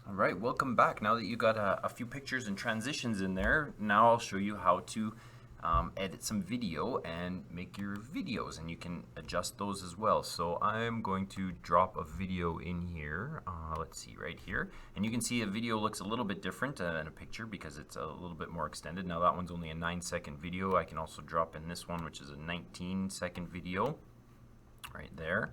All right, welcome back. Now that you got a few pictures and transitions in there, now I'll show you how to edit some video and make your videos, and you can adjust those as well. So I'm going to drop a video in here. Let's see, right here. And you can see a video looks a little bit different than a picture because it's a little bit more extended. Now that one's only a 9-second video. I can also drop in this one, which is a 19-second video right there.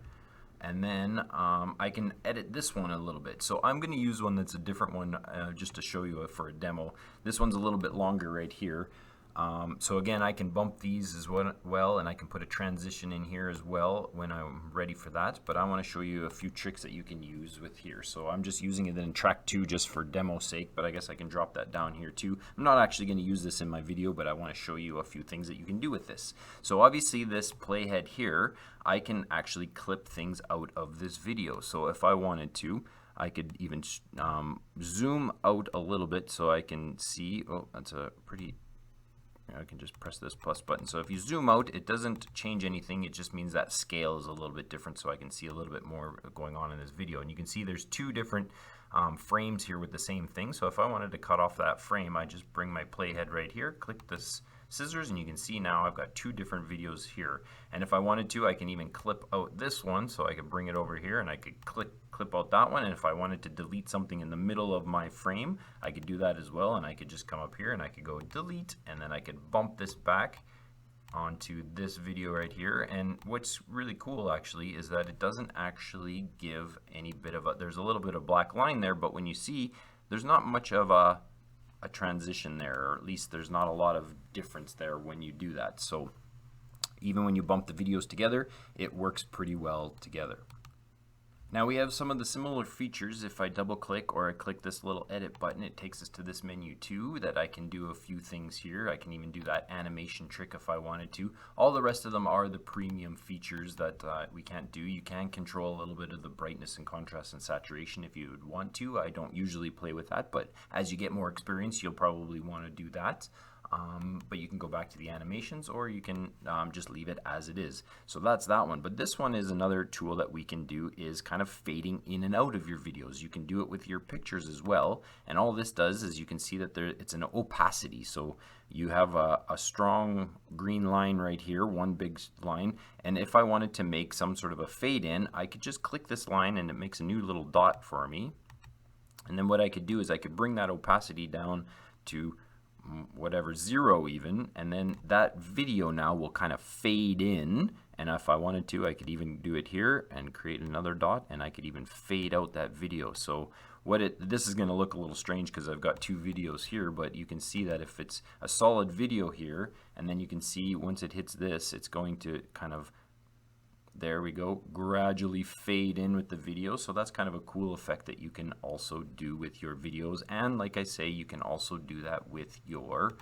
And then I can edit this one a little bit. So I'm going to use one that's a different one just to show you for a demo. This one's a little bit longer right here. So again, I can bump these as well, and I can put a transition in here as well when I'm ready for that. But I want to show you a few tricks that you can use with here. So I'm just using it in track 2 just for demo sake, but I guess I can drop that down here too. I'm not actually going to use this in my video, but I want to show you a few things that you can do with this. So obviously this playhead here, I can actually clip things out of this video. So if I wanted to, I could even zoom out a little bit so I can see. Oh, that's a pretty... I can just press this plus button. So if you zoom out, it doesn't change anything. It just means that scale is a little bit different, so I can see a little bit more going on in this video. And you can see there's two different frames here with the same thing. So if I wanted to cut off that frame, I just bring my playhead right here, click this scissors, and you can see now I've got two different videos here. And if I wanted to, I can even clip out this one, so I could bring it over here and I could clip out that one. And if I wanted to delete something in the middle of my frame, I could do that as well, and I could just come up here and I could go delete, and then I could bump this back onto this video right here. And what's really cool actually is that it doesn't actually give any bit of there's a little bit of black line there, but when you see, there's not much of a transition there, or at least there's not a lot of difference there when you do that. So even when you bump the videos together, it works pretty well together. Now we have some of the similar features. If I double click or I click this little edit button, it takes us to this menu too, that I can do a few things here. I can even do that animation trick if I wanted to. All the rest of them are the premium features that we can't do. You can control a little bit of the brightness and contrast and saturation if you would want to. I don't usually play with that, but as you get more experience, you'll probably want to do that. But you can go back to the animations, or you can just leave it as it is. So that's that one. But this one is another tool that we can do, is kind of fading in and out of your videos. You can do it with your pictures as well. And all this does is you can see that it's an opacity. So you have a strong green line right here, one big line. And if I wanted to make some sort of a fade in, I could just click this line and it makes a new little dot for me. And then what I could do is I could bring that opacity down to whatever, 0 even, and then that video now will kind of fade in. And if I wanted to, I could even do it here and create another dot, and I could even fade out that video. So this is going to look a little strange because I've got two videos here, but you can see that if it's a solid video here, and then you can see once it hits this, it's going to kind of, there we go, gradually fade in with the video. So that's kind of a cool effect that you can also do with your videos. And like I say, you can also do that with your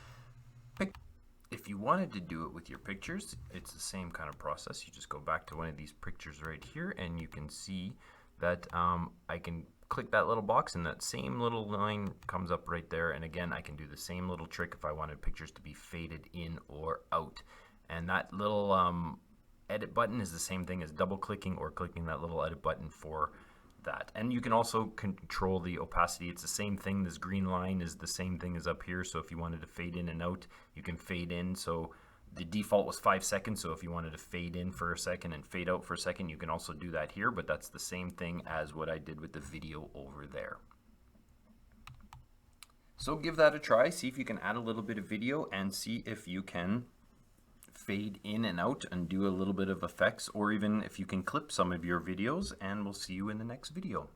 pictures. If you wanted to do it with your pictures, it's the same kind of process. You just go back to one of these pictures right here, and you can see that I can click that little box and that same little line comes up right there. And again, I can do the same little trick if I wanted pictures to be faded in or out. And that little edit button is the same thing as double clicking or clicking that little edit button for that. And you can also control the opacity. It's the same thing. This green line is the same thing as up here. So if you wanted to fade in and out, you can fade in. So the default was 5 seconds. So if you wanted to fade in for a second and fade out for a second, you can also do that here, but that's the same thing as what I did with the video over there. So give that a try. See if you can add a little bit of video and see if you can fade in and out and do a little bit of effects, or even if you can clip some of your videos, and we'll see you in the next video.